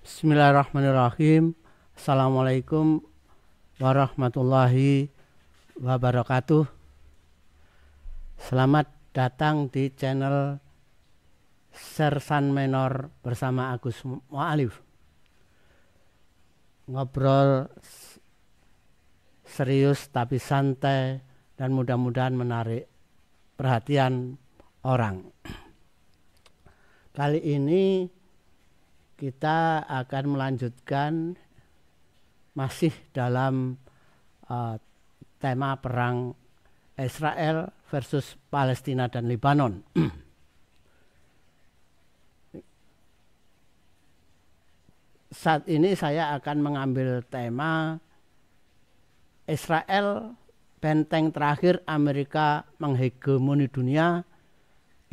Bismillahirrahmanirrahim. Assalamualaikum warahmatullahi wabarakatuh. Selamat datang di channel Sersan Menor bersama Agus Mu'alif. Ngobrol serius tapi santai dan mudah-mudahan menarik perhatian orang. Kali ini kita akan melanjutkan masih dalam tema perang Israel versus Palestina dan Lebanon. Saat ini saya akan mengambil tema Israel, benteng terakhir Amerika menghegemoni dunia,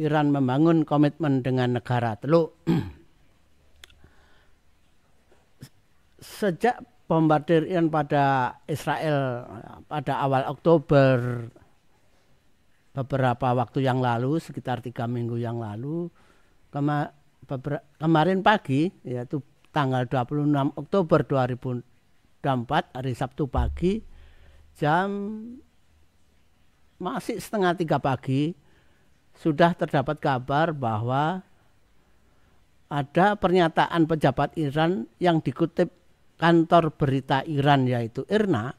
Iran membangun komitmen dengan negara teluk. Sejak bombardir Iran pada Israel pada awal Oktober beberapa waktu yang lalu, sekitar 3 minggu yang lalu, kemarin pagi, yaitu tanggal 26 Oktober 2024, hari Sabtu pagi, jam masih setengah 3 pagi, sudah terdapat kabar bahwa ada pernyataan pejabat Iran yang dikutip kantor berita Iran yaitu IRNA,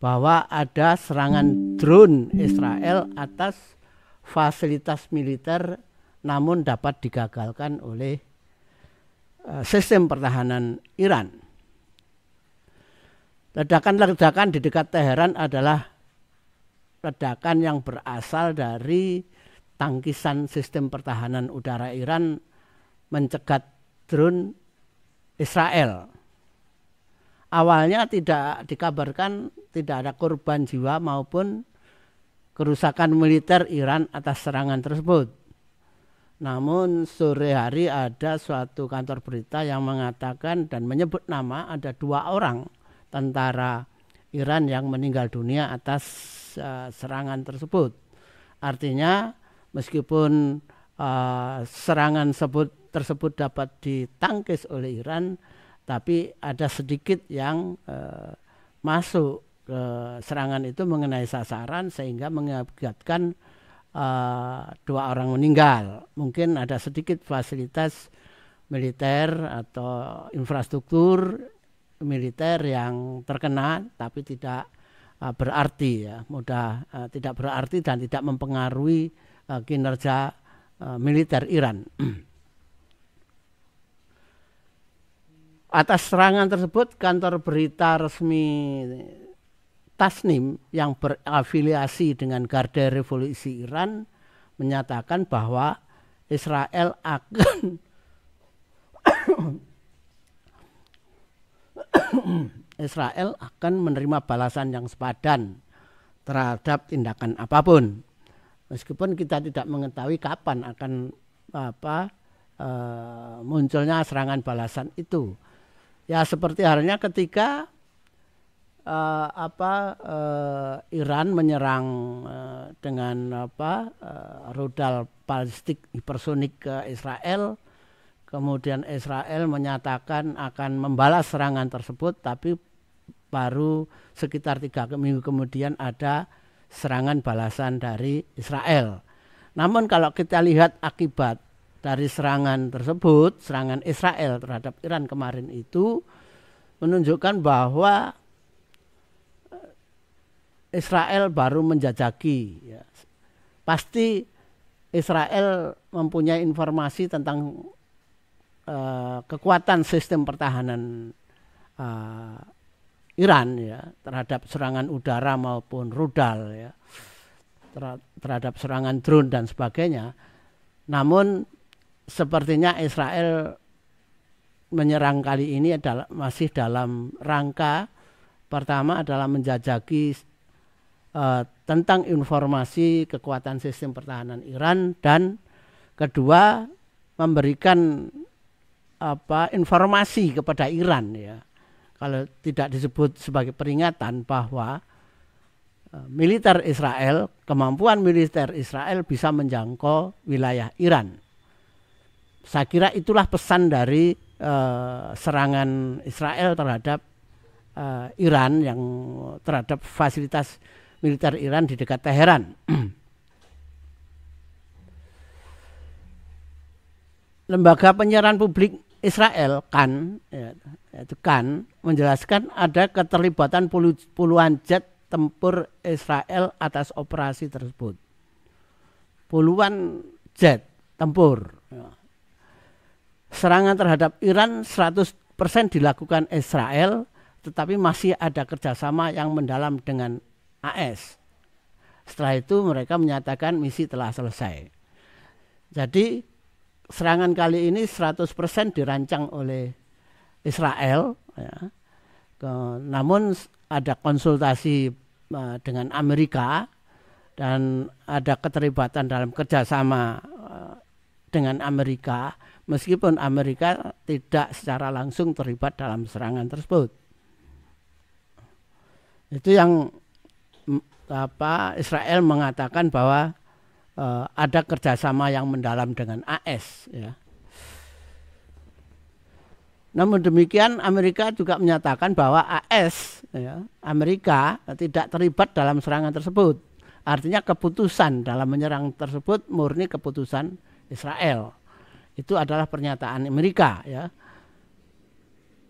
bahwa ada serangan drone Israel atas fasilitas militer namun dapat digagalkan oleh sistem pertahanan Iran. Ledakan-ledakan di dekat Teheran adalah ledakan yang berasal dari tangkisan sistem pertahanan udara Iran mencegat drone Israel. Awalnya tidak dikabarkan tidak ada korban jiwa maupun kerusakan militer Iran atas serangan tersebut. Namun sore hari ada suatu kantor berita yang mengatakan dan menyebut nama ada 2 orang tentara Iran yang meninggal dunia atas serangan tersebut. Artinya meskipun serangan tersebut dapat ditangkis oleh Iran, tapi ada sedikit yang masuk ke serangan itu mengenai sasaran sehingga mengakibatkan 2 orang meninggal. Mungkin ada sedikit fasilitas militer atau infrastruktur militer yang terkena, tapi tidak berarti tidak berarti dan tidak mempengaruhi kinerja militer Iran. Atas serangan tersebut, kantor berita resmi Tasnim yang berafiliasi dengan Garda Revolusi Iran menyatakan bahwa Israel akan menerima balasan yang sepadan terhadap tindakan apapun. Meskipun kita tidak mengetahui kapan akan munculnya serangan balasan itu. Ya seperti halnya ketika Iran menyerang dengan rudal balistik hipersonik ke Israel, kemudian Israel menyatakan akan membalas serangan tersebut, tapi baru sekitar 3 minggu kemudian ada serangan balasan dari Israel. Namun kalau kita lihat akibat dari serangan tersebut, serangan Israel terhadap Iran kemarin itu menunjukkan bahwa Israel baru menjajaki. Ya. Pasti Israel mempunyai informasi tentang kekuatan sistem pertahanan Iran ya, terhadap serangan udara maupun rudal, ya, terhadap serangan drone dan sebagainya. Namun sepertinya Israel menyerang kali ini masih dalam rangka pertama adalah menjajaki tentang informasi kekuatan sistem pertahanan Iran, dan kedua memberikan informasi kepada Iran, ya, kalau tidak disebut sebagai peringatan bahwa militer Israel, kemampuan militer Israel bisa menjangkau wilayah Iran. Saya kira itulah pesan dari serangan Israel terhadap Iran, yang terhadap fasilitas militer Iran di dekat Teheran. Lembaga penyiaran publik Israel Kan, yaitu Kan, menjelaskan ada keterlibatan puluhan jet tempur Israel atas operasi tersebut. Puluhan jet tempur. Serangan terhadap Iran 100% dilakukan Israel, tetapi masih ada kerjasama yang mendalam dengan AS. Setelah itu mereka menyatakan misi telah selesai. Jadi serangan kali ini 100% dirancang oleh Israel, ya. Namun ada konsultasi dengan Amerika dan ada keterlibatan dalam kerjasama dengan Amerika, meskipun Amerika tidak secara langsung terlibat dalam serangan tersebut. Itu yang Israel mengatakan bahwa ada kerjasama yang mendalam dengan AS, ya. Namun demikian Amerika juga menyatakan bahwa AS, ya, Amerika tidak terlibat dalam serangan tersebut. Artinya keputusan dalam menyerang tersebut murni keputusan Israel. Itu adalah pernyataan Amerika, ya.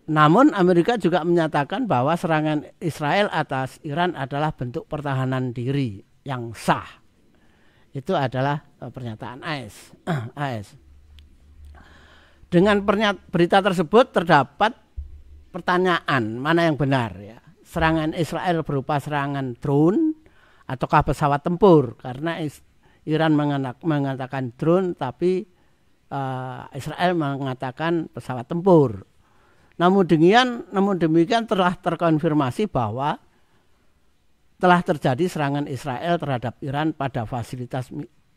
Namun Amerika juga menyatakan bahwa serangan Israel atas Iran adalah bentuk pertahanan diri yang sah. Itu adalah pernyataan AS. Dengan berita tersebut terdapat pertanyaan mana yang benar, ya. Serangan Israel berupa serangan drone ataukah pesawat tempur? Karena Iran mengatakan drone, tapi Israel mengatakan pesawat tempur. Namun demikian telah terkonfirmasi bahwa telah terjadi serangan Israel terhadap Iran pada fasilitas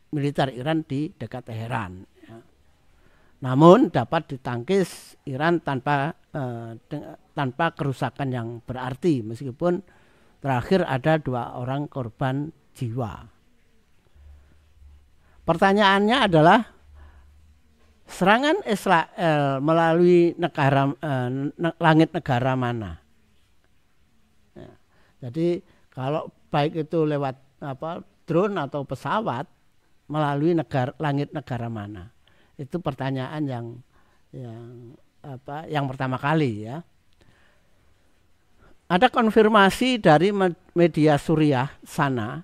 militer Iran di dekat Teheran. Namun dapat ditangkis Iran tanpa kerusakan yang berarti, meskipun terakhir ada 2 orang korban jiwa. Pertanyaannya adalah serangan Israel melalui langit negara mana? Ya, jadi kalau baik itu lewat drone atau pesawat, melalui langit negara mana? Itu pertanyaan yang pertama kali, ya. Ada konfirmasi dari media Suriah sana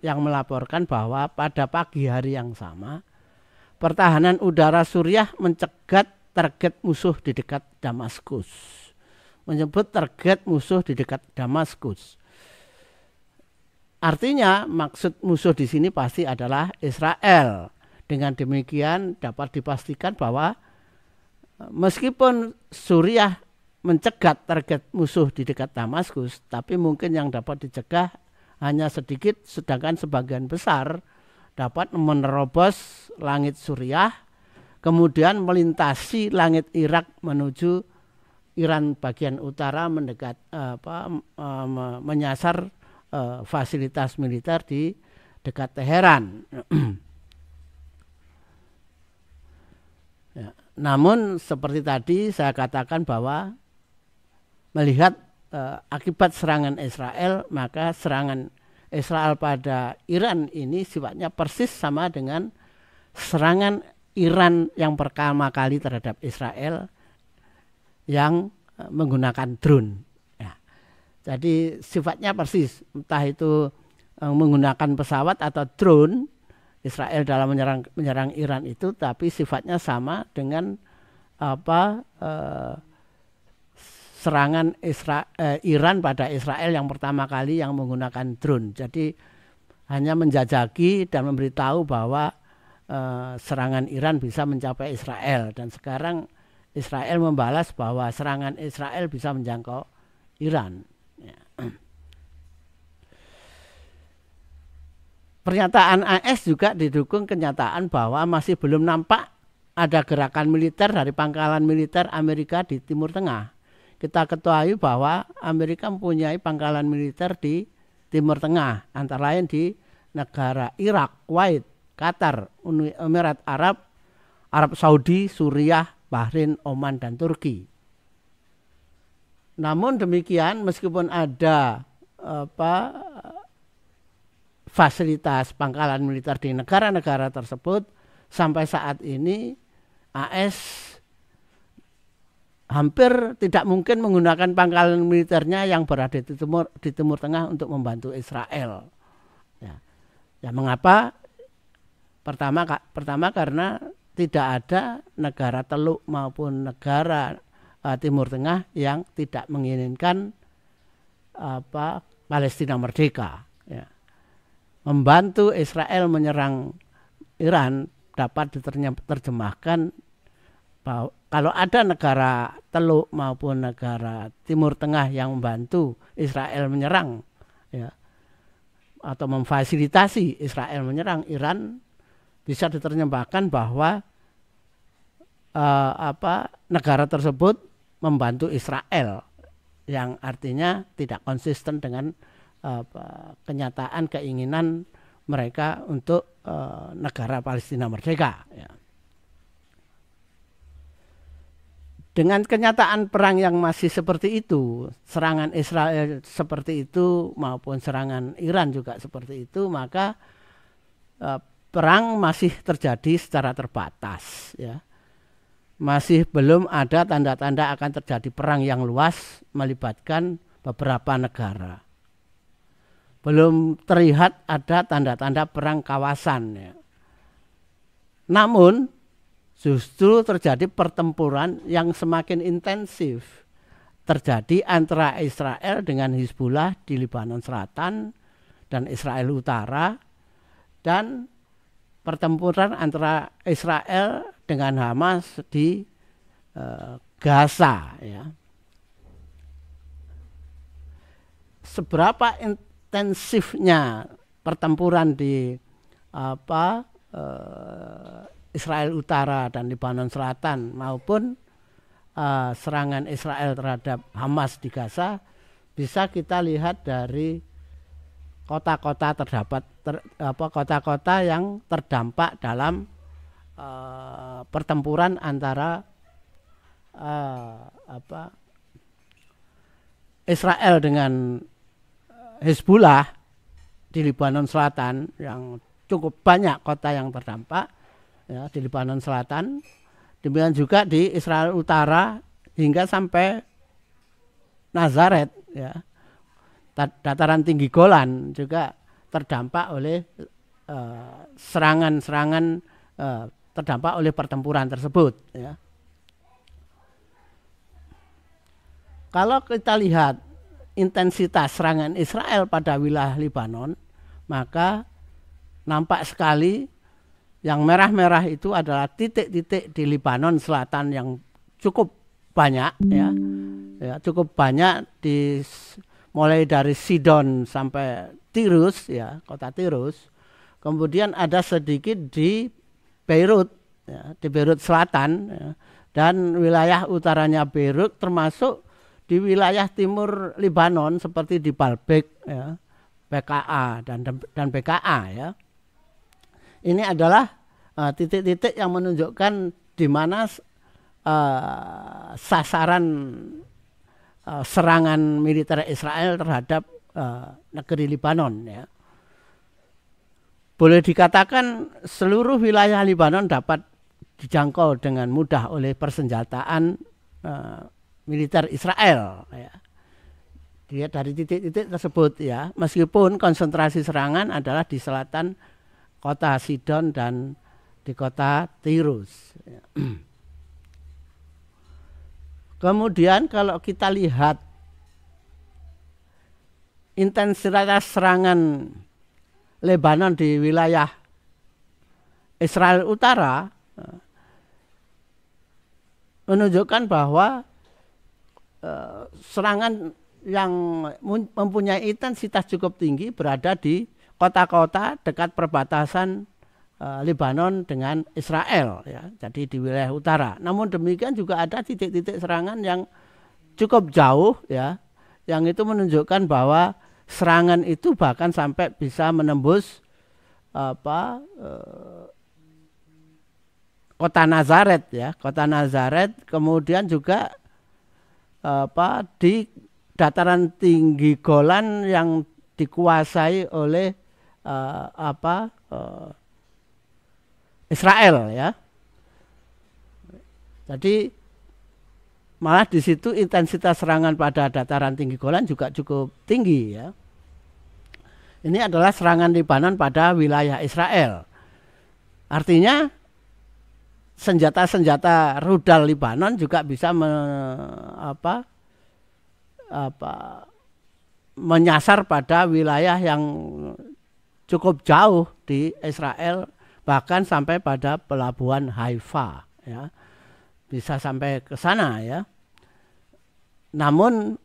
yang melaporkan bahwa pada pagi hari yang sama pertahanan udara Suriah mencegat target musuh di dekat Damaskus. Menyebut target musuh di dekat Damaskus. Artinya maksud musuh di sini pasti adalah Israel. Dengan demikian dapat dipastikan bahwa meskipun Suriah mencegat target musuh di dekat Damaskus, tapi mungkin yang dapat dicegah hanya sedikit, sedangkan sebagian besar dapat menerobos langit Suriah, kemudian melintasi langit Irak menuju Iran bagian utara, menyasar fasilitas militer di dekat Teheran. Ya, namun seperti tadi saya katakan bahwa melihat akibat serangan Israel, maka serangan Israel pada Iran ini sifatnya persis sama dengan serangan Iran yang pertama kali terhadap Israel yang menggunakan drone. Ya. Jadi sifatnya persis, entah itu menggunakan pesawat atau drone. Israel dalam menyerang Iran itu, tapi sifatnya sama dengan serangan Iran pada Israel yang pertama kali yang menggunakan drone. Jadi hanya menjajaki dan memberitahu bahwa serangan Iran bisa mencapai Israel, dan sekarang Israel membalas bahwa serangan Israel bisa menjangkau Iran. Ya. Pernyataan AS juga didukung kenyataan bahwa masih belum nampak ada gerakan militer dari pangkalan militer Amerika di Timur Tengah. Kita ketahui bahwa Amerika mempunyai pangkalan militer di Timur Tengah, antara lain di negara Irak, Kuwait, Qatar, Uni Emirat Arab, Arab Saudi, Suriah, Bahrain, Oman, dan Turki. Namun demikian, meskipun ada fasilitas pangkalan militer di negara-negara tersebut, sampai saat ini AS hampir tidak mungkin menggunakan pangkalan militernya yang berada di Timur Tengah untuk membantu Israel. Ya, mengapa? Pertama karena tidak ada negara Teluk maupun negara Timur Tengah yang tidak menginginkan Palestina merdeka. Ya. Membantu Israel menyerang Iran dapat diterjemahkan bahwa kalau ada negara Teluk maupun negara Timur Tengah yang membantu Israel menyerang, ya, atau memfasilitasi Israel menyerang Iran, bisa diterjemahkan bahwa negara tersebut membantu Israel, yang artinya tidak konsisten dengan kenyataan keinginan mereka untuk negara Palestina merdeka. Ya. Dengan kenyataan perang yang masih seperti itu, serangan Israel seperti itu maupun serangan Iran juga seperti itu, maka perang masih terjadi secara terbatas. Ya. Masih belum ada tanda-tanda akan terjadi perang yang luas melibatkan beberapa negara. Belum terlihat ada tanda-tanda perang kawasan. Ya. Namun justru terjadi pertempuran yang semakin intensif terjadi antara Israel dengan Hizbullah di Lebanon Selatan dan Israel Utara, dan pertempuran antara Israel dengan Hamas di Gaza. Ya. Seberapa intensifnya pertempuran di Israel Utara dan Lebanon Selatan maupun serangan Israel terhadap Hamas di Gaza bisa kita lihat dari kota-kota kota-kota yang terdampak dalam pertempuran antara Israel dengan Hizbullah di Lebanon Selatan, yang cukup banyak kota yang terdampak, ya, di Lebanon Selatan. Demikian juga di Israel Utara hingga sampai Nazaret, ya. Dataran tinggi Golan juga terdampak oleh serangan-serangan, terdampak oleh pertempuran tersebut. Ya. Kalau kita lihat intensitas serangan Israel pada wilayah Lebanon, maka nampak sekali yang merah-merah itu adalah titik-titik di Lebanon Selatan yang cukup banyak, ya, cukup banyak mulai dari Sidon sampai Tirus, ya, kota Tirus. Kemudian ada sedikit di Beirut, ya, di Beirut Selatan, ya, dan wilayah utaranya Beirut, termasuk di wilayah timur Lebanon seperti di Baalbek, ya, BKA dan BKA, ya. Ini adalah titik-titik yang menunjukkan di mana sasaran serangan militer Israel terhadap negeri Lebanon. Ya. Boleh dikatakan seluruh wilayah Lebanon dapat dijangkau dengan mudah oleh persenjataan militer Israel. Ya. Dia dari titik-titik tersebut, ya, meskipun konsentrasi serangan adalah di selatan kota Sidon dan di kota Tirus. Ya. Kemudian kalau kita lihat intensitas serangan Lebanon di wilayah Israel Utara, menunjukkan bahwa serangan yang mempunyai intensitas cukup tinggi berada di kota-kota dekat perbatasan Lebanon dengan Israel, ya, jadi di wilayah utara. Namun demikian juga ada titik-titik serangan yang cukup jauh, ya, yang itu menunjukkan bahwa serangan itu bahkan sampai bisa menembus kota Nazaret ya, kota Nazaret, kemudian juga di dataran tinggi Golan yang dikuasai oleh Israel ya. Jadi malah di situ intensitas serangan pada dataran tinggi Golan juga cukup tinggi ya. Ini adalah serangan Lebanon pada wilayah Israel. Artinya senjata-senjata rudal Lebanon juga bisa menyasar pada wilayah yang cukup jauh di Israel, bahkan sampai pada pelabuhan Haifa ya. Bisa sampai ke sana ya. Namun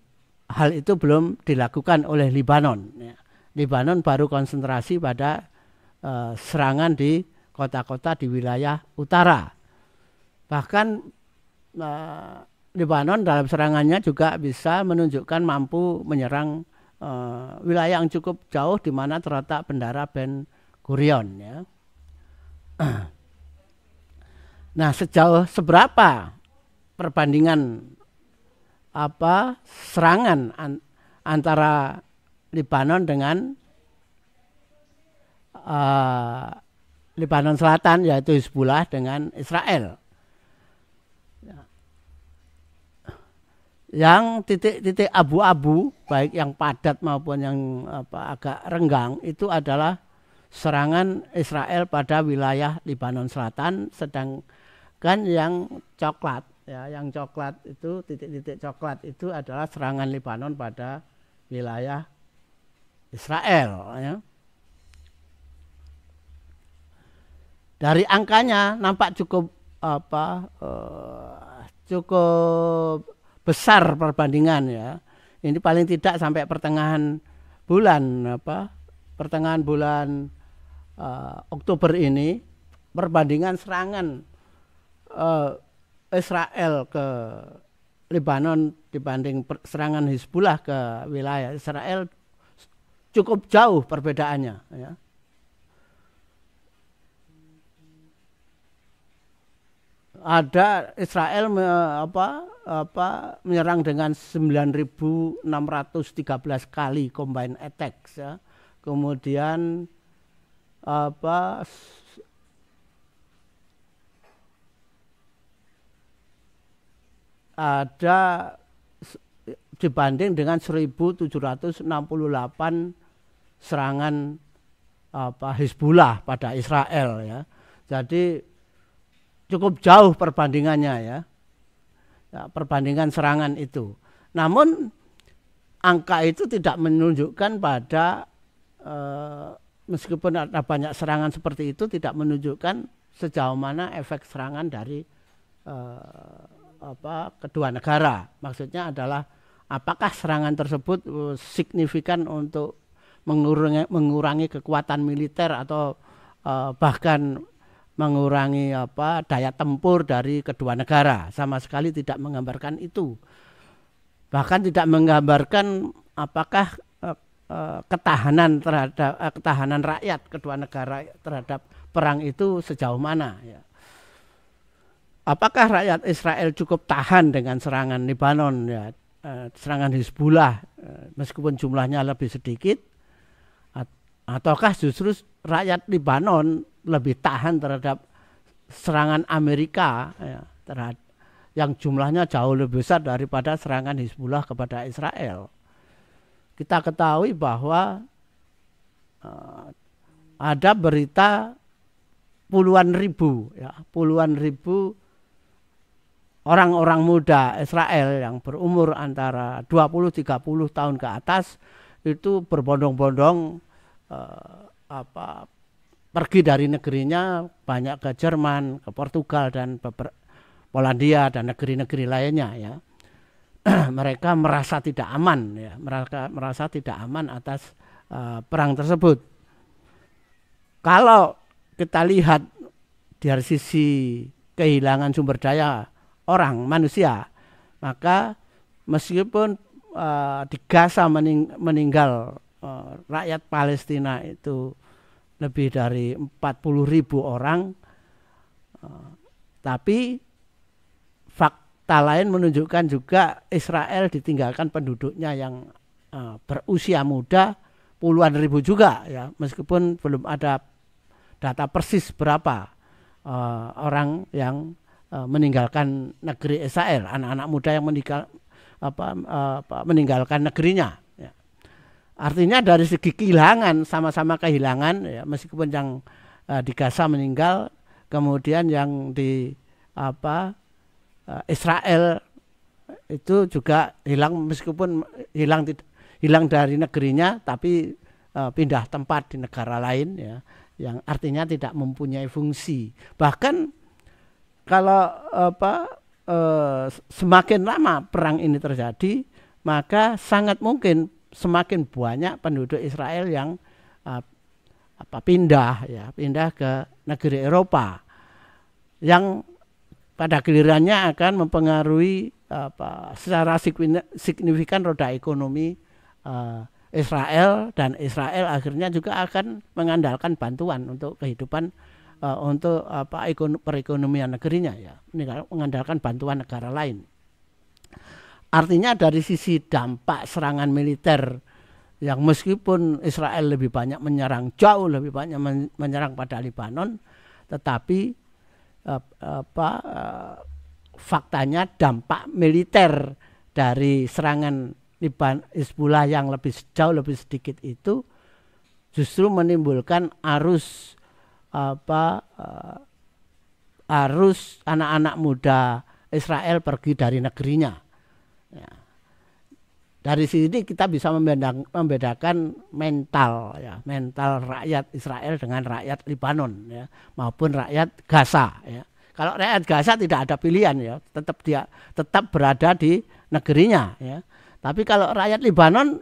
hal itu belum dilakukan oleh Lebanon ya. Lebanon baru konsentrasi pada serangan di kota-kota di wilayah utara. Bahkan Lebanon dalam serangannya juga bisa menunjukkan mampu menyerang wilayah yang cukup jauh di mana terletak Bendara Ben Gurion ya. Nah, sejauh seberapa perbandingan serangan antara Lebanon dengan Lebanon Selatan, yaitu Hizbullah dengan Israel. Yang titik-titik abu-abu, baik yang padat maupun yang agak renggang, itu adalah serangan Israel pada wilayah Lebanon Selatan, sedangkan yang coklat, ya, yang coklat itu titik-titik coklat itu adalah serangan Lebanon pada wilayah Israel. Ya. Dari angkanya nampak cukup cukup besar perbandingan ya. Ini paling tidak sampai pertengahan bulan Oktober ini, perbandingan serangan Israel ke Lebanon dibanding serangan Hizbullah ke wilayah Israel cukup jauh perbedaannya ya. Ada Israel menyerang dengan 9.613 kali combined attacks ya. Kemudian ada dibanding dengan 1.768 serangan Hizbullah pada Israel ya. Jadi cukup jauh perbandingannya ya, perbandingan serangan itu. Namun angka itu tidak menunjukkan pada meskipun ada banyak serangan seperti itu, tidak menunjukkan sejauh mana efek serangan dari kedua negara. Maksudnya adalah apakah serangan tersebut signifikan untuk mengurangi kekuatan militer atau bahkan mengurangi daya tempur dari kedua negara. Sama sekali tidak menggambarkan itu. Bahkan tidak menggambarkan apakah ketahanan rakyat kedua negara terhadap perang itu sejauh mana ya. Apakah rakyat Israel cukup tahan dengan serangan Lebanon ya, serangan Hizbullah meskipun jumlahnya lebih sedikit, ataukah justru rakyat Lebanon lebih tahan terhadap serangan Amerika ya, yang jumlahnya jauh lebih besar daripada serangan Hizbullah kepada Israel. Kita ketahui bahwa ada berita puluhan ribu orang-orang muda Israel yang berumur antara 20-30 tahun ke atas itu berbondong-bondong pergi dari negerinya, banyak ke Jerman, ke Portugal dan Polandia dan negeri-negeri lainnya ya. Mereka merasa tidak aman ya, merasa tidak aman atas perang tersebut. Kalau kita lihat dari sisi kehilangan sumber daya orang manusia, maka meskipun di Gaza meninggal rakyat Palestina itu lebih dari 40.000 orang, Tapi fakta lain menunjukkan juga Israel ditinggalkan penduduknya yang berusia muda puluhan ribu juga ya, meskipun belum ada data persis berapa orang yang meninggalkan negeri Israel, anak-anak muda yang meninggalkan negerinya. Ya. Artinya dari segi kehilangan, sama-sama kehilangan, ya, meskipun yang di Gaza meninggal, kemudian yang di Israel itu juga hilang, meskipun hilang dari negerinya, tapi pindah tempat di negara lain, ya, yang artinya tidak mempunyai fungsi. Bahkan kalau semakin lama perang ini terjadi, maka sangat mungkin semakin banyak penduduk Israel yang pindah ke negeri Eropa, yang pada gilirannya akan mempengaruhi secara signifikan roda ekonomi Israel, dan Israel akhirnya juga akan mengandalkan bantuan untuk kehidupan, untuk perekonomian negerinya, ya, mengandalkan bantuan negara lain. Artinya dari sisi dampak serangan militer, yang meskipun Israel lebih banyak menyerang, jauh lebih banyak menyerang pada Lebanon, tetapi faktanya dampak militer dari serangan Hizbullah yang jauh lebih sedikit itu justru menimbulkan arus anak-anak muda Israel pergi dari negerinya. Ya. Dari sini kita bisa membedakan mental rakyat Israel dengan rakyat Lebanon, ya, maupun rakyat Gaza. Ya. Kalau rakyat Gaza tidak ada pilihan, ya, tetap berada di negerinya. Ya. Tapi kalau rakyat Lebanon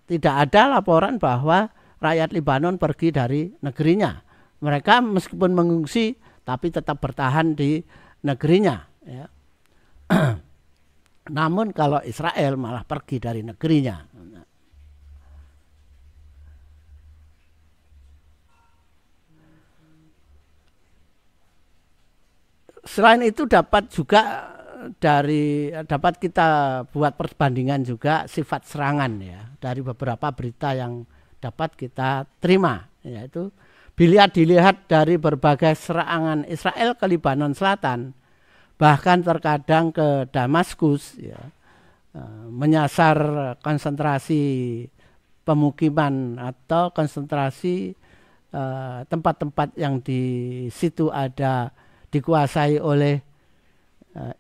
tidak ada laporan bahwa rakyat Lebanon pergi dari negerinya. Mereka meskipun mengungsi, tapi tetap bertahan di negerinya. Ya. Namun kalau Israel malah pergi dari negerinya. Selain itu dapat kita buat perbandingan juga sifat serangan, ya, dari beberapa berita yang dapat kita terima, yaitu bila dilihat dari berbagai serangan Israel ke Lebanon Selatan, bahkan terkadang ke Damaskus, ya, menyasar konsentrasi pemukiman atau konsentrasi tempat-tempat yang di situ dikuasai oleh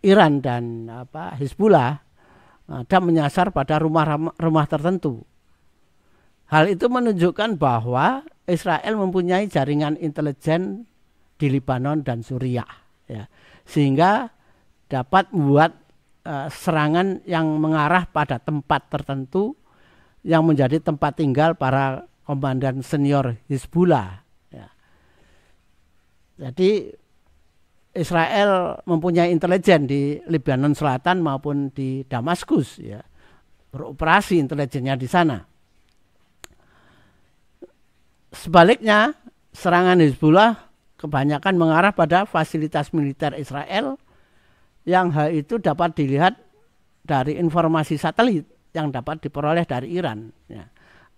Iran dan Hizbullah, dan menyasar pada rumah tertentu. Hal itu menunjukkan bahwa Israel mempunyai jaringan intelijen di Lebanon dan Suriah, ya, sehingga dapat membuat serangan yang mengarah pada tempat tertentu yang menjadi tempat tinggal para komandan senior Hizbullah. Ya. Jadi Israel mempunyai intelijen di Lebanon Selatan maupun di Damaskus, ya, beroperasi intelijennya di sana. Sebaliknya, serangan Hizbullah kebanyakan mengarah pada fasilitas militer Israel, yang hal itu dapat dilihat dari informasi satelit yang dapat diperoleh dari Iran. Ya.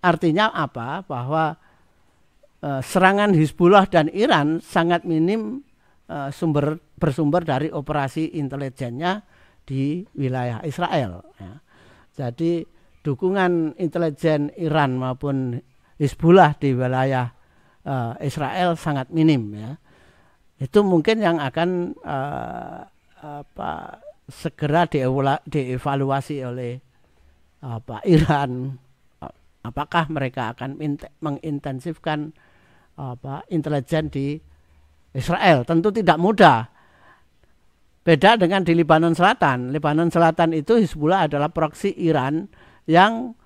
Artinya apa? Bahwa serangan Hizbullah dan Iran sangat minim bersumber dari operasi intelijennya di wilayah Israel. Ya. Jadi dukungan intelijen Iran maupun Hizbullah di wilayah Israel sangat minim, ya. Itu mungkin yang akan segera dievaluasi oleh Iran. Apakah mereka akan mengintensifkan intelijen di Israel? Tentu tidak mudah. Beda dengan di Lebanon Selatan. Lebanon Selatan itu Hizbullah adalah proksi Iran yang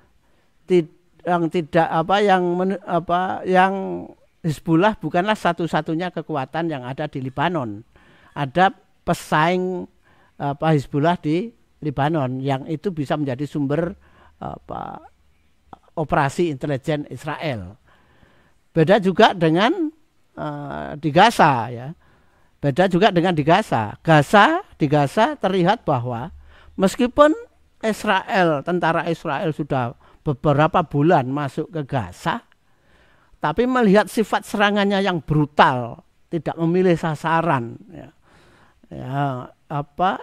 Hizbullah bukanlah satu-satunya kekuatan yang ada di Lebanon. Ada pesaing Hizbullah di Lebanon yang itu bisa menjadi sumber operasi intelijen Israel. Beda juga dengan di Gaza, ya. Beda juga dengan di Gaza. Di Gaza terlihat bahwa meskipun tentara Israel sudah beberapa bulan masuk ke Gaza, tapi melihat sifat serangannya yang brutal, tidak memilih sasaran,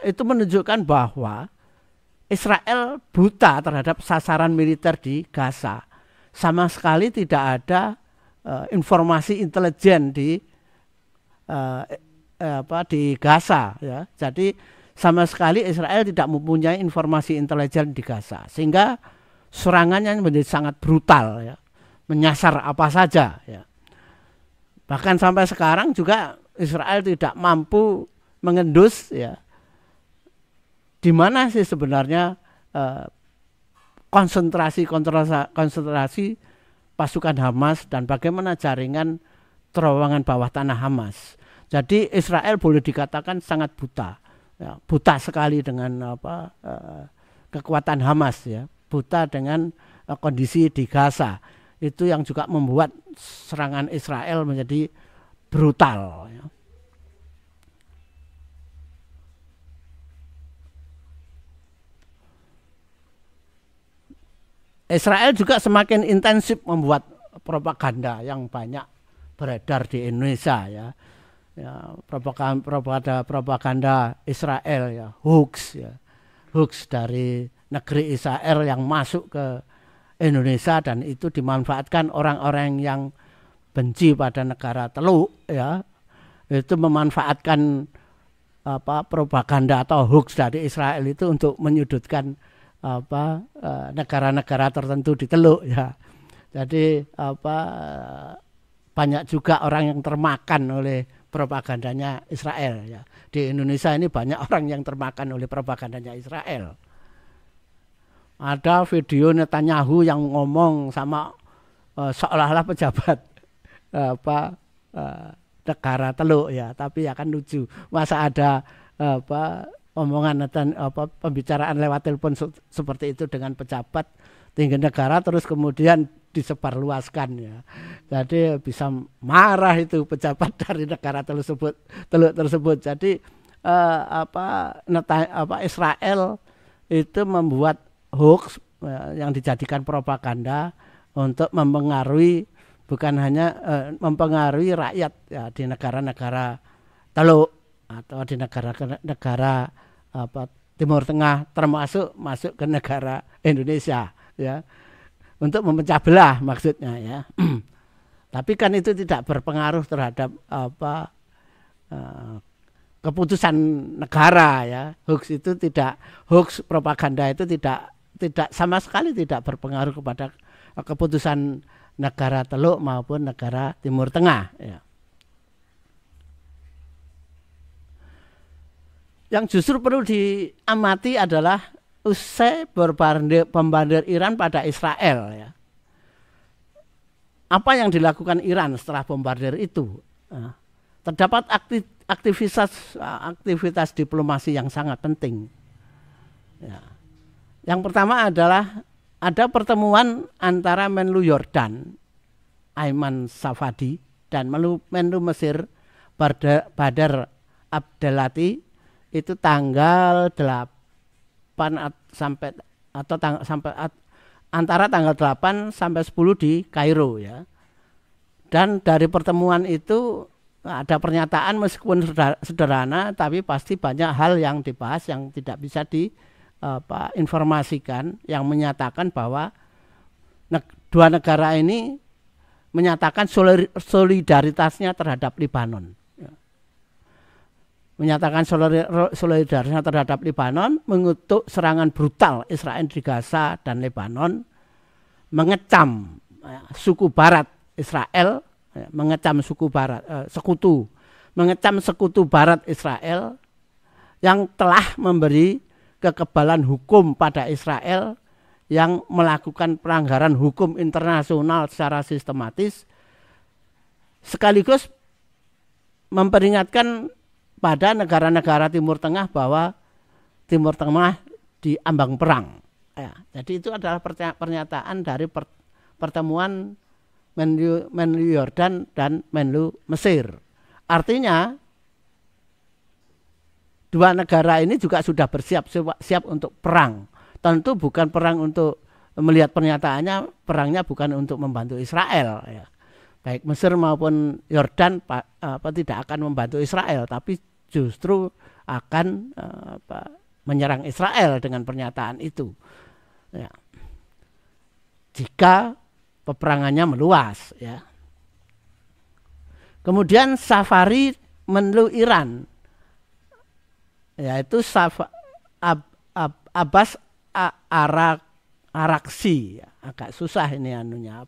itu menunjukkan bahwa Israel buta terhadap sasaran militer di Gaza. Sama sekali tidak ada informasi intelijen di Gaza, ya. Jadi sama sekali Israel tidak mempunyai informasi intelijen di Gaza, sehingga serangannya menjadi sangat brutal, ya, menyasar apa saja, ya. Bahkan sampai sekarang juga Israel tidak mampu mengendus, ya, di mana sih sebenarnya konsentrasi pasukan Hamas dan bagaimana jaringan terowongan bawah tanah Hamas. Jadi Israel boleh dikatakan sangat buta, ya, buta sekali dengan kekuatan Hamas, ya, buta dengan kondisi di Gaza. Itu yang juga membuat serangan Israel menjadi brutal, ya. Israel juga semakin intensif membuat propaganda yang banyak beredar di Indonesia, ya. Propaganda Israel, ya, hoax dari negeri Israel yang masuk ke Indonesia, dan itu dimanfaatkan orang-orang yang benci pada negara Teluk, ya, itu memanfaatkan propaganda atau hoax dari Israel itu untuk menyudutkan negara-negara tertentu di Teluk, ya. Jadi banyak juga orang yang termakan oleh propagandanya Israel, ya. Di Indonesia ini banyak orang yang termakan oleh propagandanya Israel. Ada video Netanyahu yang ngomong sama seolah-olah pejabat negara Teluk, ya, tapi akan lucu. Masa ada omongan pembicaraan lewat telepon seperti itu dengan pejabat tinggi negara terus kemudian disebarluaskan, ya. Jadi bisa marah itu pejabat dari negara Teluk tersebut. Jadi Israel itu membuat hoax yang dijadikan propaganda untuk mempengaruhi, bukan hanya mempengaruhi rakyat, ya, di negara-negara Teluk atau di negara-negara Timur Tengah, termasuk masuk ke negara Indonesia, ya, untuk memecah belah maksudnya, ya. Tapi kan itu tidak berpengaruh terhadap keputusan negara, ya. Hoax propaganda itu tidak sama sekali tidak berpengaruh kepada keputusan negara Teluk maupun negara Timur Tengah, ya. Yang justru perlu diamati adalah usai bombardir Iran pada Israel, ya. Apa yang dilakukan Iran setelah bombardir itu? Terdapat aktivitas diplomasi yang sangat penting, ya. Yang pertama adalah ada pertemuan antara Menlu Yordan Ayman Safadi dan Menlu Mesir Badar Abdelati itu tanggal 8 sampai antara tanggal 8 sampai 10 di Kairo, ya. Dan dari pertemuan itu ada pernyataan meskipun sederhana tapi pasti banyak hal yang dibahas yang tidak bisa informasikan, yang menyatakan bahwa dua negara ini menyatakan solidaritasnya terhadap Lebanon, ya. Menyatakan solidaritasnya terhadap Lebanon, mengutuk serangan brutal Israel di Gaza dan Lebanon, mengecam suku Barat Israel, mengecam sekutu Barat Israel yang telah memberi kekebalan hukum pada Israel yang melakukan pelanggaran hukum internasional secara sistematis, sekaligus memperingatkan pada negara-negara Timur Tengah bahwa Timur Tengah diambang perang, ya. Jadi itu adalah pernyataan dari pertemuan Menlu Yordan dan Menlu Mesir. Artinya dua negara ini juga sudah bersiap untuk perang. Tentu bukan perang untuk melihat pernyataannya, perangnya bukan untuk membantu Israel. Ya. Baik Mesir maupun Yordan tidak akan membantu Israel, tapi justru akan menyerang Israel dengan pernyataan itu. Ya. Jika peperangannya meluas. Ya. Kemudian Safari menlu Iran, yaitu Abbas Araksi, agak susah ini anunya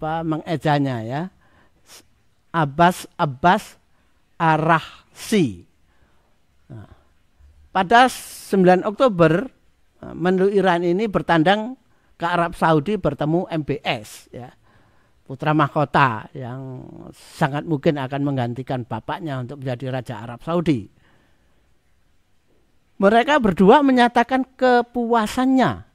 mengejanya ya. Abbas Araksi. Nah, pada 9 Oktober menlu Iran ini bertandang ke Arab Saudi bertemu MBS ya. Putra mahkota yang sangat mungkin akan menggantikan bapaknya untuk menjadi Raja Arab Saudi. Mereka berdua menyatakan kepuasannya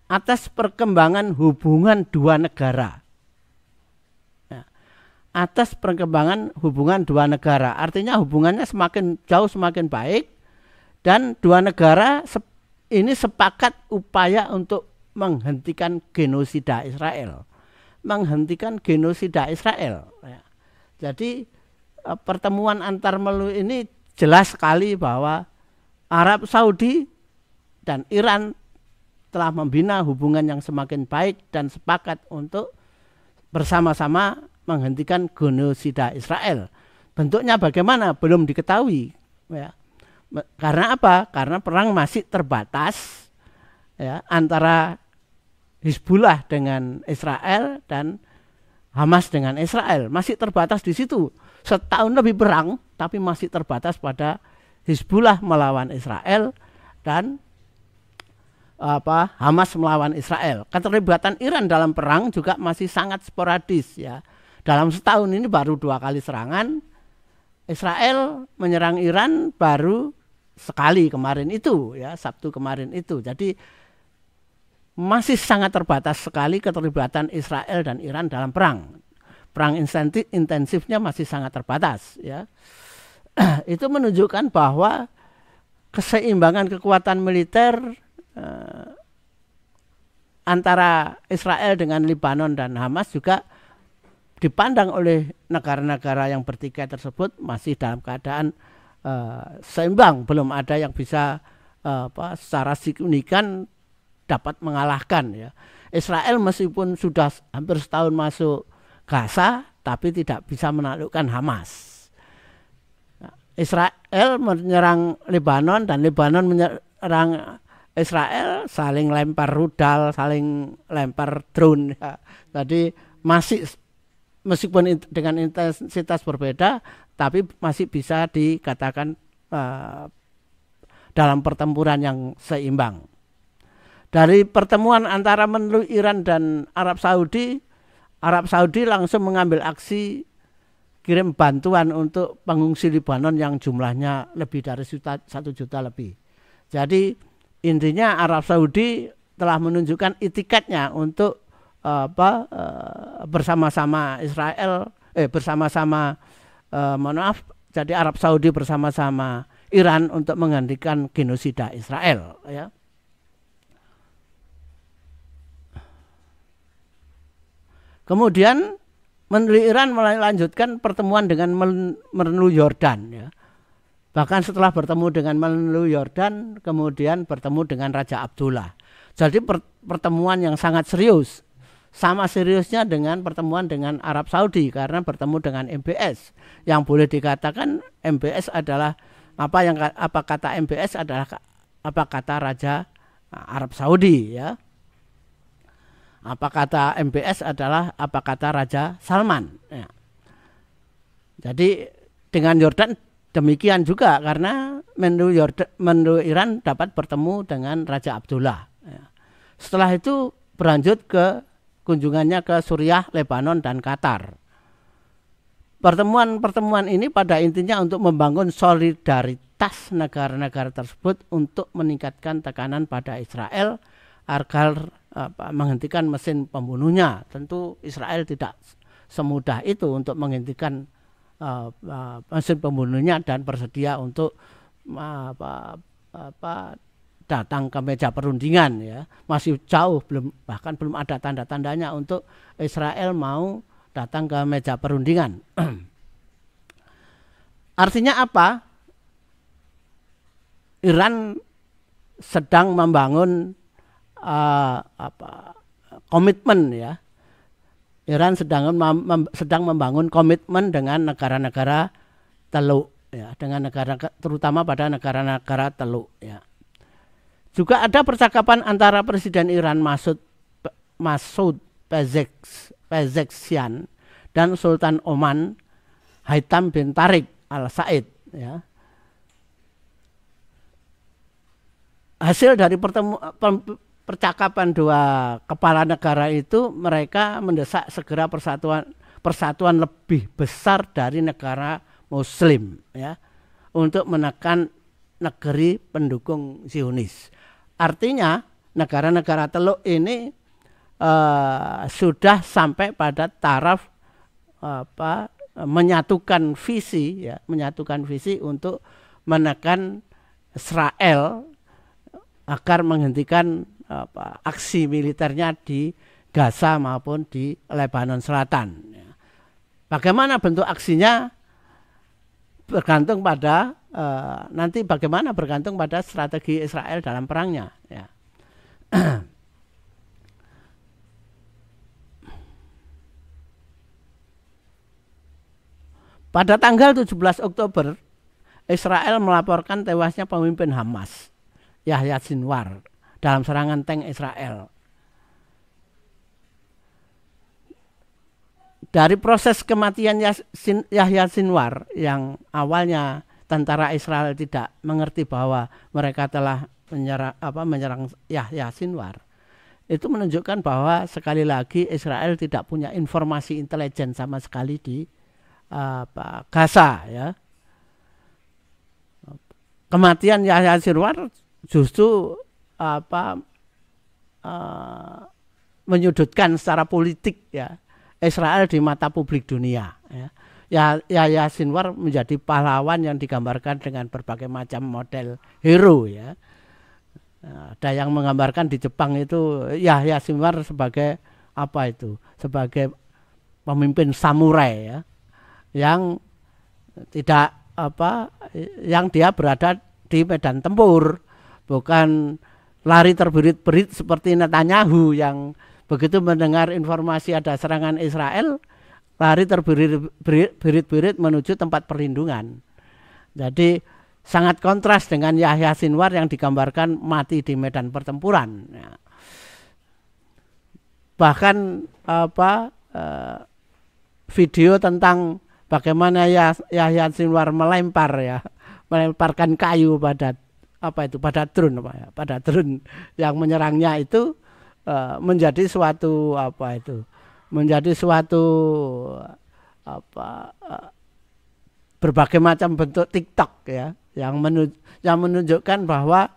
atas perkembangan hubungan dua negara. Ya, atas perkembangan hubungan dua negara, artinya hubungannya semakin jauh semakin baik, dan dua negara ini sepakat upaya untuk menghentikan genosida Israel. Ya. Jadi pertemuan antar melu ini jelas sekali bahwa Arab Saudi dan Iran telah membina hubungan yang semakin baik dan sepakat untuk bersama-sama menghentikan genosida Israel. Bentuknya bagaimana? Belum diketahui. Ya. Karena apa? Karena perang masih terbatas ya, antara Hizbullah dengan Israel dan Hamas dengan Israel. Masih terbatas di situ. Setahun lebih perang, tapi masih terbatas pada Hizbullah melawan Israel dan Hamas melawan Israel. Keterlibatan Iran dalam perang juga masih sangat sporadis ya. Dalam setahun ini baru 2 kali serangan. Israel menyerang Iran baru sekali kemarin itu ya, Sabtu kemarin itu. Jadi masih sangat terbatas sekali keterlibatan Israel dan Iran dalam perang. Perang intensifnya masih sangat terbatas ya. Itu menunjukkan bahwa keseimbangan kekuatan militer antara Israel dengan Lebanon dan Hamas juga dipandang oleh negara-negara yang bertikai tersebut masih dalam keadaan seimbang. Belum ada yang bisa secara signifikan dapat mengalahkan ya. Israel meskipun sudah hampir setahun masuk Gaza, tapi tidak bisa menaklukkan Hamas. Israel menyerang Lebanon dan Lebanon menyerang Israel, saling lempar rudal, saling lempar drone ya. Jadi masih meskipun dengan intensitas berbeda, tapi masih bisa dikatakan dalam pertempuran yang seimbang. Dari pertemuan antara menlu Iran dan Arab Saudi langsung mengambil aksi kirim bantuan untuk pengungsi Lebanon yang jumlahnya lebih dari 1 juta lebih. Jadi intinya Arab Saudi telah menunjukkan itikadnya untuk bersama-sama Israel, jadi Arab Saudi bersama-sama Iran untuk menghentikan genosida Israel ya. Kemudian menlu Iran melanjutkan pertemuan dengan menlu Yordan ya. Bahkan setelah bertemu dengan menlu Yordan, kemudian bertemu dengan Raja Abdullah. Jadi pertemuan yang sangat serius. Sama seriusnya dengan pertemuan dengan Arab Saudi karena bertemu dengan MBS. Yang boleh dikatakan MBS adalah apa kata MBS adalah apa kata Raja Arab Saudi ya. Apa kata MBS adalah apa kata Raja Salman. Ya. Jadi dengan Yordan demikian juga karena menlu Iran dapat bertemu dengan Raja Abdullah. Ya. Setelah itu berlanjut ke kunjungannya ke Suriah, Lebanon, dan Qatar. Pertemuan-pertemuan ini pada intinya untuk membangun solidaritas negara-negara tersebut untuk meningkatkan tekanan pada Israel agar menghentikan mesin pembunuhnya. Tentu Israel tidak semudah itu untuk menghentikan mesin pembunuhnya dan bersedia untuk datang ke meja perundingan ya. Masih jauh, bahkan belum ada tanda-tandanya untuk Israel mau datang ke meja perundingan. Artinya apa? Iran sedang membangun komitmen ya. Iran sedang membangun komitmen dengan negara-negara Teluk ya, dengan negara, terutama pada negara-negara Teluk ya. Juga ada percakapan antara Presiden Iran Masoud Pezeshkian dan Sultan Oman Haitham bin Tariq Al Said ya. Hasil dari percakapan dua kepala negara itu, mereka mendesak segera persatuan lebih besar dari negara Muslim ya, untuk menekan negeri pendukung Zionis. Artinya negara-negara Teluk ini sudah sampai pada taraf menyatukan visi untuk menekan Israel agar menghentikan aksi militernya di Gaza maupun di Lebanon Selatan. Bagaimana bentuk aksinya bergantung pada bergantung pada strategi Israel dalam perangnya. Ya. Pada tanggal 17 Oktober, Israel melaporkan tewasnya pemimpin Hamas, Yahya Sinwar, dalam serangan tank Israel. Dari proses kematian Yahya Sinwar yang awalnya tentara Israel tidak mengerti bahwa mereka telah menyerang Yahya Sinwar, itu menunjukkan bahwa sekali lagi Israel tidak punya informasi intelijen sama sekali di Gaza ya. Kematian Yahya Sinwar justru menyudutkan secara politik ya Israel di mata publik dunia ya. Yahya Sinwar menjadi pahlawan yang digambarkan dengan berbagai macam model hero ya. Ada yang menggambarkan di Jepang itu Yahya Sinwar sebagai sebagai pemimpin samurai ya, yang tidak yang dia berada di medan tempur, bukan lari terberit-berit seperti Netanyahu yang begitu mendengar informasi ada serangan Israel lari terberit-berit menuju tempat perlindungan. Jadi sangat kontras dengan Yahya Sinwar yang digambarkan mati di medan pertempuran. Ya. Bahkan video tentang bagaimana Yahya Sinwar melemparkan kayu pada drone yang menyerangnya itu menjadi suatu berbagai macam bentuk TikTok ya, yang menunjukkan bahwa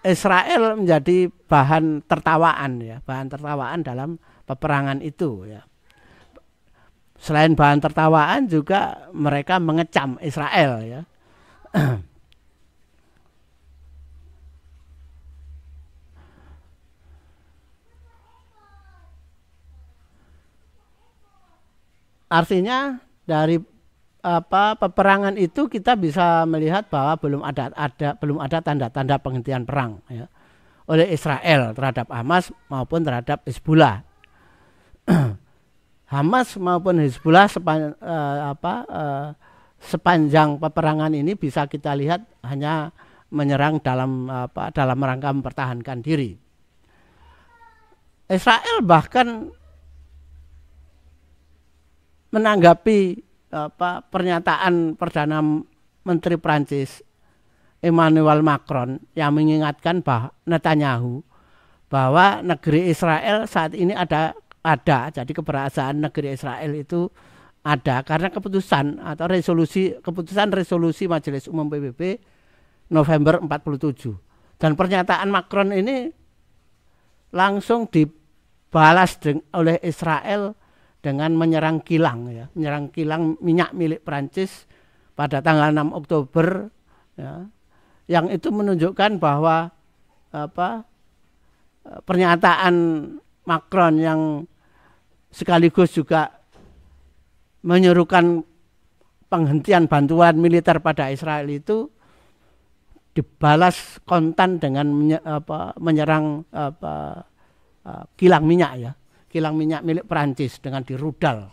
Israel menjadi bahan tertawaan dalam peperangan itu ya. Selain bahan tertawaan juga mereka mengecam Israel ya. Artinya dari peperangan itu kita bisa melihat bahwa belum ada tanda-tanda penghentian perang ya, oleh Israel terhadap Hamas maupun terhadap Hizbullah. Hamas maupun Hizbullah sepanjang peperangan ini bisa kita lihat hanya menyerang dalam rangka mempertahankan diri. Israel bahkan menanggapi pernyataan Perdana Menteri Prancis Emmanuel Macron yang mengingatkan Netanyahu bahwa negeri Israel saat ini ada, jadi keberadaan negeri Israel itu ada karena keputusan resolusi Majelis Umum PBB November 47. Dan pernyataan Macron ini langsung dibalas oleh Israel dengan menyerang kilang, ya, menyerang kilang minyak milik Prancis pada tanggal 6 Oktober, ya, yang itu menunjukkan bahwa pernyataan Macron yang sekaligus juga menyerukan penghentian bantuan militer pada Israel itu dibalas kontan dengan menyerang kilang minyak, ya, kilang minyak milik Prancis dengan dirudal.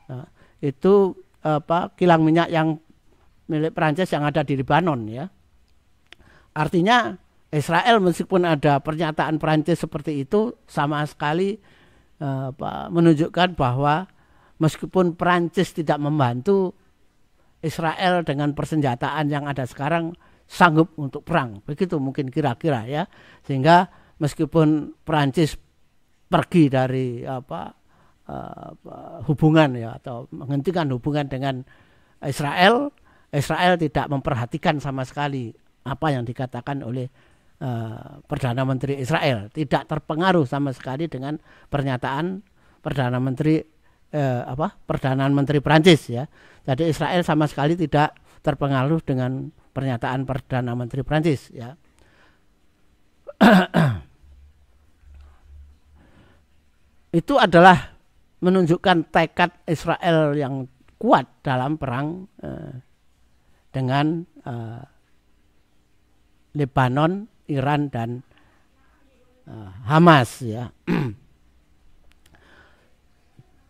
Nah, itu kilang minyak yang milik Prancis yang ada di Lebanon, ya. Artinya Israel meskipun ada pernyataan Prancis seperti itu sama sekali menunjukkan bahwa meskipun Prancis tidak membantu, Israel dengan persenjataan yang ada sekarang sanggup untuk perang. Begitu mungkin kira-kira, ya. Sehingga meskipun Prancis pergi dari hubungan, ya, atau menghentikan hubungan dengan Israel, Israel tidak memperhatikan sama sekali apa yang dikatakan oleh Perdana Menteri Israel, tidak terpengaruh sama sekali dengan pernyataan Perdana Menteri Prancis, ya. Jadi Israel sama sekali tidak terpengaruh dengan pernyataan Perdana Menteri Prancis, ya. Itu adalah menunjukkan tekad Israel yang kuat dalam perang dengan Lebanon, Iran, dan Hamas, ya.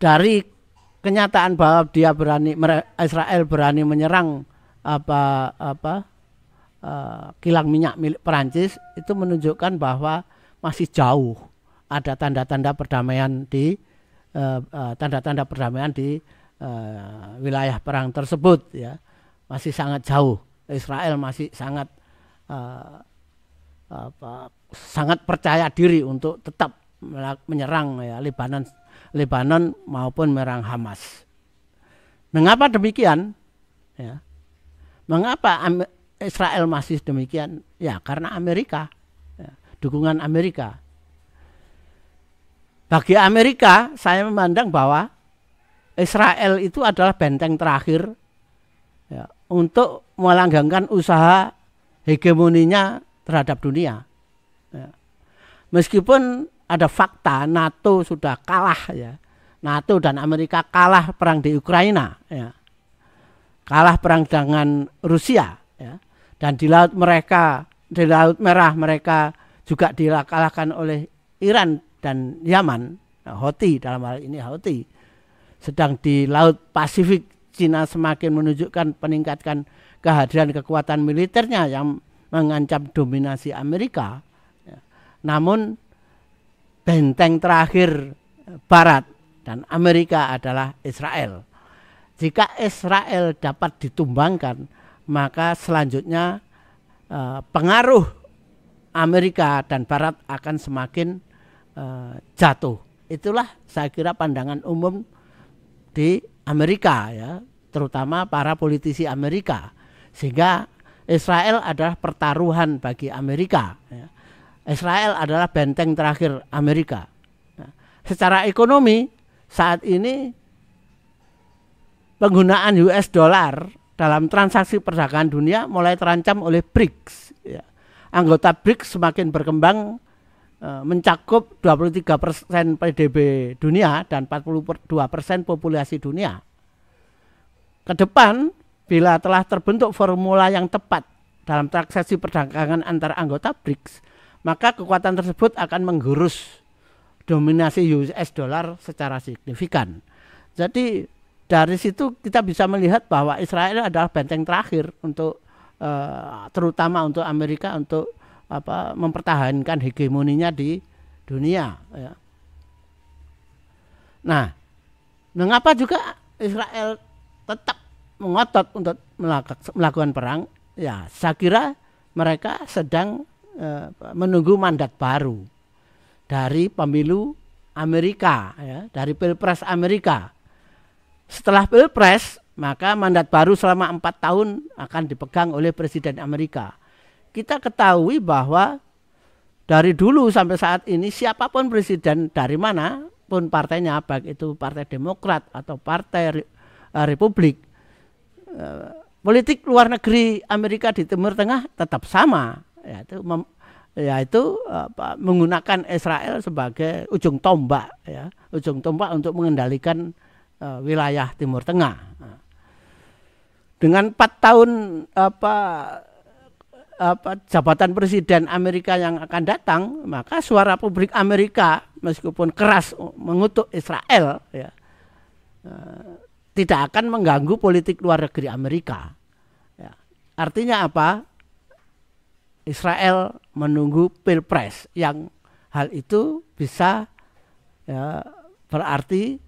Dari kenyataan bahwa Israel berani menyerang kilang minyak milik Perancis, itu menunjukkan bahwa masih jauh ada tanda-tanda perdamaian di wilayah perang tersebut, ya. Masih sangat jauh. Israel masih sangat sangat percaya diri untuk tetap menyerang, ya, Lebanon maupun menyerang Hamas. Mengapa demikian? Ya. Mengapa Israel masih demikian? Ya, karena Amerika, ya, dukungan Amerika. Bagi Amerika, saya memandang bahwa Israel itu adalah benteng terakhir, ya, untuk melanggengkan usaha hegemoninya terhadap dunia. Ya. Meskipun ada fakta NATO sudah kalah, ya. NATO dan Amerika kalah perang di Ukraina, ya. Kalah perang dengan Rusia, ya. Dan di Laut Merah mereka juga dikalahkan oleh Iran dan Yaman, Houthi dalam hal ini Houthi. Sedang di Laut Pasifik Cina semakin menunjukkan peningkatkan kehadiran kekuatan militernya yang mengancam dominasi Amerika. Ya. Namun benteng terakhir Barat dan Amerika adalah Israel. Jika Israel dapat ditumbangkan, maka selanjutnya pengaruh Amerika dan Barat akan semakin jatuh. Itulah saya kira pandangan umum di Amerika, ya, terutama para politisi Amerika. Sehingga Israel adalah pertaruhan bagi Amerika, ya. Israel adalah benteng terakhir Amerika. Nah, secara ekonomi saat ini penggunaan US dollar dalam transaksi perdagangan dunia mulai terancam oleh BRICS, ya. Anggota BRICS semakin berkembang, mencakup 23% PDB dunia dan 42% populasi dunia. Ke depan, bila telah terbentuk formula yang tepat dalam transaksi perdagangan antar anggota BRICS, maka kekuatan tersebut akan menggerus dominasi US dollar secara signifikan. Jadi dari situ kita bisa melihat bahwa Israel adalah benteng terakhir untuk terutama untuk Amerika untuk mempertahankan hegemoninya di dunia, ya. Nah, mengapa juga Israel tetap mengotot untuk melakukan perang? Ya, saya kira mereka sedang menunggu mandat baru dari pemilu Amerika, ya, dari Pilpres Amerika. Setelah Pilpres, maka mandat baru selama 4 tahun akan dipegang oleh Presiden Amerika. Kita ketahui bahwa dari dulu sampai saat ini siapapun presiden dari mana, apapun partainya, baik itu Partai Demokrat atau Partai Republik, politik luar negeri Amerika di Timur Tengah tetap sama, yaitu menggunakan Israel sebagai ujung tombak, ujung tombak untuk mengendalikan wilayah Timur Tengah. Dengan 4 tahun jabatan presiden Amerika yang akan datang, maka suara publik Amerika meskipun keras mengutuk Israel, tidak akan mengganggu politik luar negeri Amerika. Artinya apa? Israel menunggu pilpres, yang hal itu bisa berarti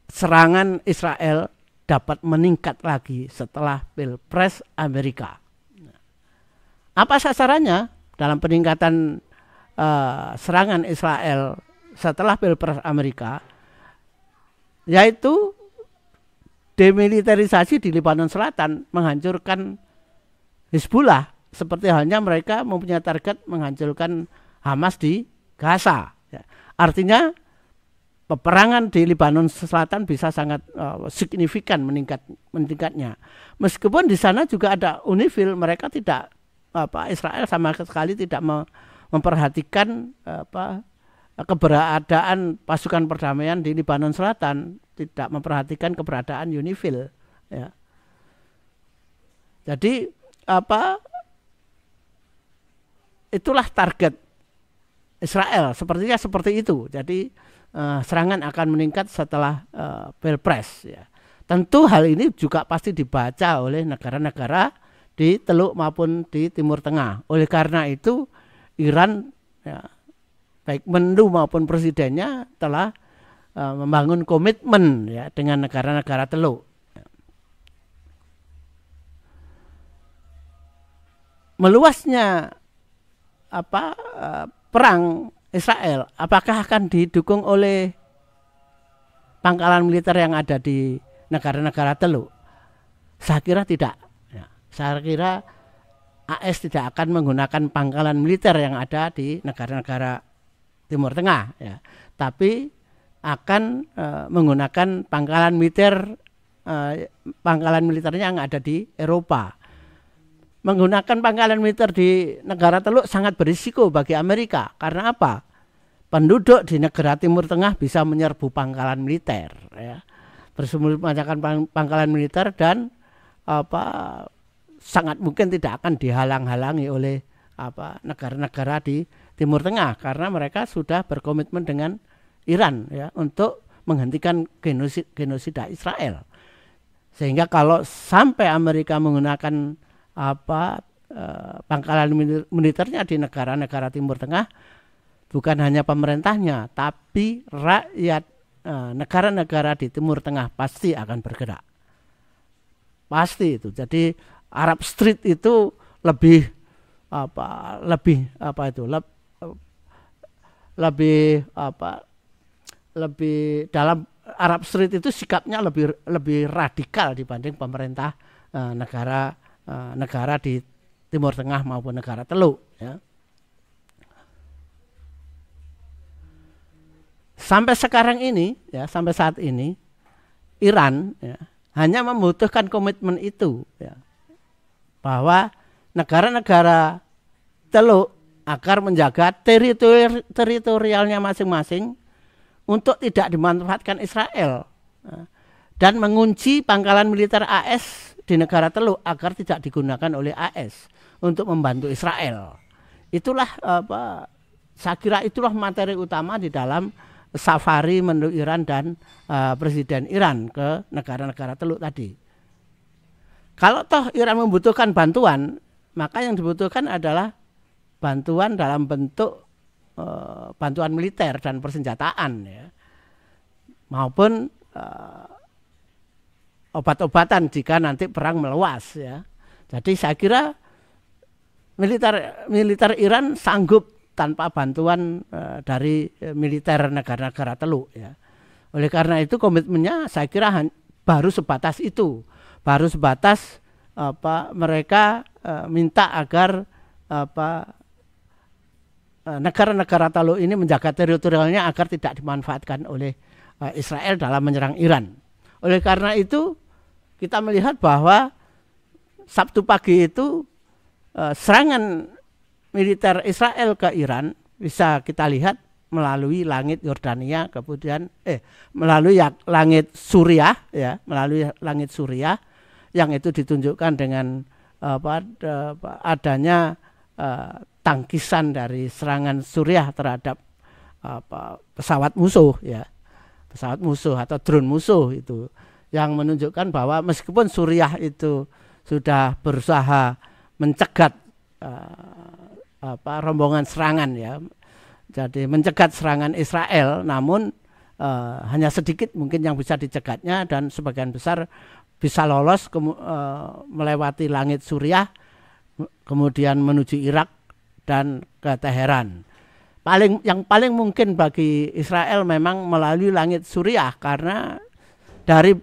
serangan Israel dapat meningkat lagi setelah pilpres Amerika. Apa sasarannya dalam peningkatan serangan Israel setelah pilpres Amerika? Yaitu demilitarisasi di Lebanon Selatan, menghancurkan Hizbullah, seperti halnya mereka mempunyai target menghancurkan Hamas di Gaza. Artinya peperangan di Lebanon Selatan bisa sangat signifikan meningkatnya. Meskipun di sana juga ada UNIFIL, mereka tidak Israel sama sekali tidak memperhatikan keberadaan pasukan perdamaian di Lebanon Selatan, tidak memperhatikan keberadaan UNIFIL. Jadi itulah target Israel, sepertinya seperti itu. Jadi serangan akan meningkat setelah pilpres. Tentu hal ini juga pasti dibaca oleh negara-negara di Teluk maupun di Timur Tengah. Oleh karena itu Iran, baik Menlu maupun presidennya telah membangun komitmen dengan negara-negara Teluk. Meluasnya perang Israel, apakah akan didukung oleh pangkalan militer yang ada di negara-negara Teluk? Saya kira tidak. Saya kira AS tidak akan menggunakan pangkalan militer yang ada di negara-negara Timur Tengah, tapi akan menggunakan pangkalan militernya yang ada di Eropa. Menggunakan pangkalan militer di negara Teluk sangat berisiko bagi Amerika. Karena apa? Penduduk di negara Timur Tengah bisa menyerbu pangkalan militer, bersumber pangkalan militer, dan sangat mungkin tidak akan dihalang-halangi oleh negara-negara di Timur Tengah, karena mereka sudah berkomitmen dengan Iran untuk menghentikan genosida Israel. Sehingga kalau sampai Amerika menggunakan pangkalan militernya di negara-negara Timur Tengah, bukan hanya pemerintahnya, tapi rakyat negara-negara di Timur Tengah pasti akan bergerak. Pasti itu. Jadi Arab Street itu lebih dalam Arab Street itu sikapnya lebih radikal dibanding pemerintah negara di Timur Tengah maupun negara Teluk. Sampai sekarang ini, sampai saat ini, Iran hanya membutuhkan komitmen itu, bahwa negara-negara Teluk agar menjaga teritorialnya masing-masing untuk tidak dimanfaatkan Israel, dan mengunci pangkalan militer AS di negara Teluk agar tidak digunakan oleh AS untuk membantu Israel. Itulah saya kira itulah materi utama di dalam safari Menlu Iran dan Presiden Iran ke negara-negara Teluk tadi. Kalau toh Iran membutuhkan bantuan, maka yang dibutuhkan adalah bantuan dalam bentuk bantuan militer dan persenjataan, maupun obat-obatan jika nanti perang meluas. Jadi saya kira militer Iran sanggup tanpa bantuan dari militer negara-negara Teluk. Oleh karena itu komitmennya saya kira baru sebatas itu, baru sebatas mereka minta agar negara-negara Teluk ini menjaga teritorialnya agar tidak dimanfaatkan oleh Israel dalam menyerang Iran. Oleh karena itu kita melihat bahwa Sabtu pagi itu serangan militer Israel ke Iran bisa kita lihat melalui langit Yordania, kemudian melalui langit Suriah, ya, melalui langit Suriah yang itu ditunjukkan dengan adanya tangkisan dari serangan Suriah terhadap pesawat musuh, ya, pesawat musuh atau drone musuh itu, yang menunjukkan bahwa meskipun Suriah itu sudah berusaha mencegat rombongan serangan, ya, jadi mencegat serangan Israel, namun hanya sedikit mungkin yang bisa dicegatnya dan sebagian besar bisa lolos melewati langit Suriah, kemudian menuju Irak dan ke Teheran. Yang paling mungkin bagi Israel memang melalui langit Suriah, karena dari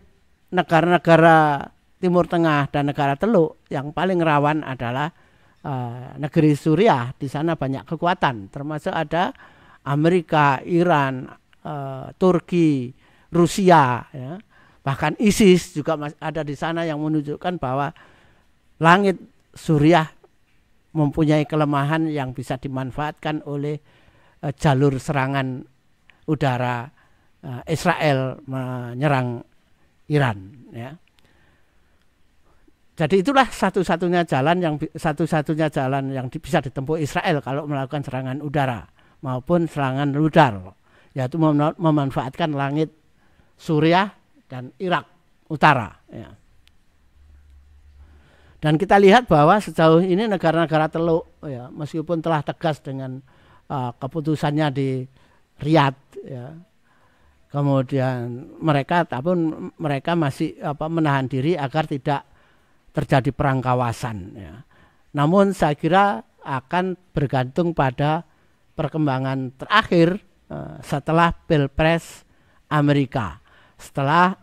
negara-negara Timur Tengah dan negara Teluk yang paling rawan adalah negeri Suriah. Di sana banyak kekuatan, termasuk ada Amerika, Iran, Turki, Rusia, ya. Bahkan ISIS juga ada di sana, yang menunjukkan bahwa langit Suriah mempunyai kelemahan yang bisa dimanfaatkan oleh jalur serangan udara Israel menyerang Iran, ya. Jadi itulah satu-satunya jalan yang bisa ditempuh Israel kalau melakukan serangan udara maupun serangan rudal, yaitu memanfaatkan langit Suriah dan Irak Utara, ya. Dan kita lihat bahwa sejauh ini negara-negara Teluk, ya, meskipun telah tegas dengan keputusannya di Riyadh, ya, kemudian mereka masih menahan diri agar tidak terjadi perang kawasan, ya. Namun saya kira akan bergantung pada perkembangan terakhir setelah Pilpres Amerika. Setelah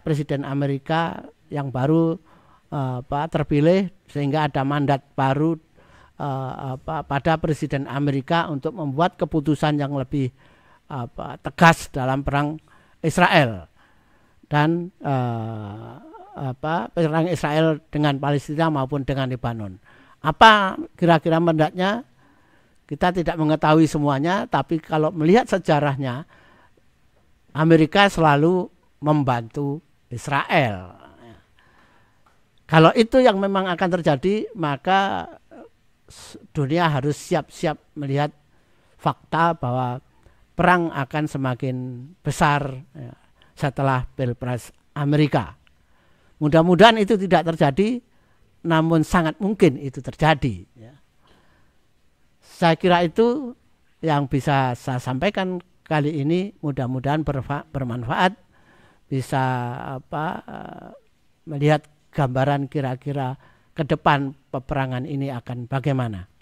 Presiden Amerika yang baru terpilih, sehingga ada mandat baru pada Presiden Amerika untuk membuat keputusan yang lebih tegas dalam perang Israel dan perang Israel dengan Palestina maupun dengan Lebanon. Apa kira-kira mandatnya? Kita tidak mengetahui semuanya, tapi kalau melihat sejarahnya, Amerika selalu membantu Israel. Kalau itu yang memang akan terjadi, maka dunia harus siap-siap melihat fakta bahwa perang akan semakin besar, ya, setelah Pilpres Amerika. Mudah-mudahan itu tidak terjadi, namun sangat mungkin itu terjadi, ya. Saya kira itu yang bisa saya sampaikan kali ini. Mudah-mudahan bermanfaat, bisa melihat gambaran kira-kira ke depan peperangan ini akan bagaimana.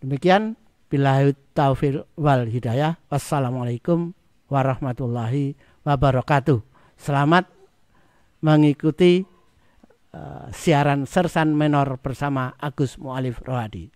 Demikian, billahi taufiq wal hidayah. Wassalamualaikum warahmatullahi wabarakatuh. Selamat mengikuti siaran Sersan Menor bersama Agus Mu'alif Rohadi.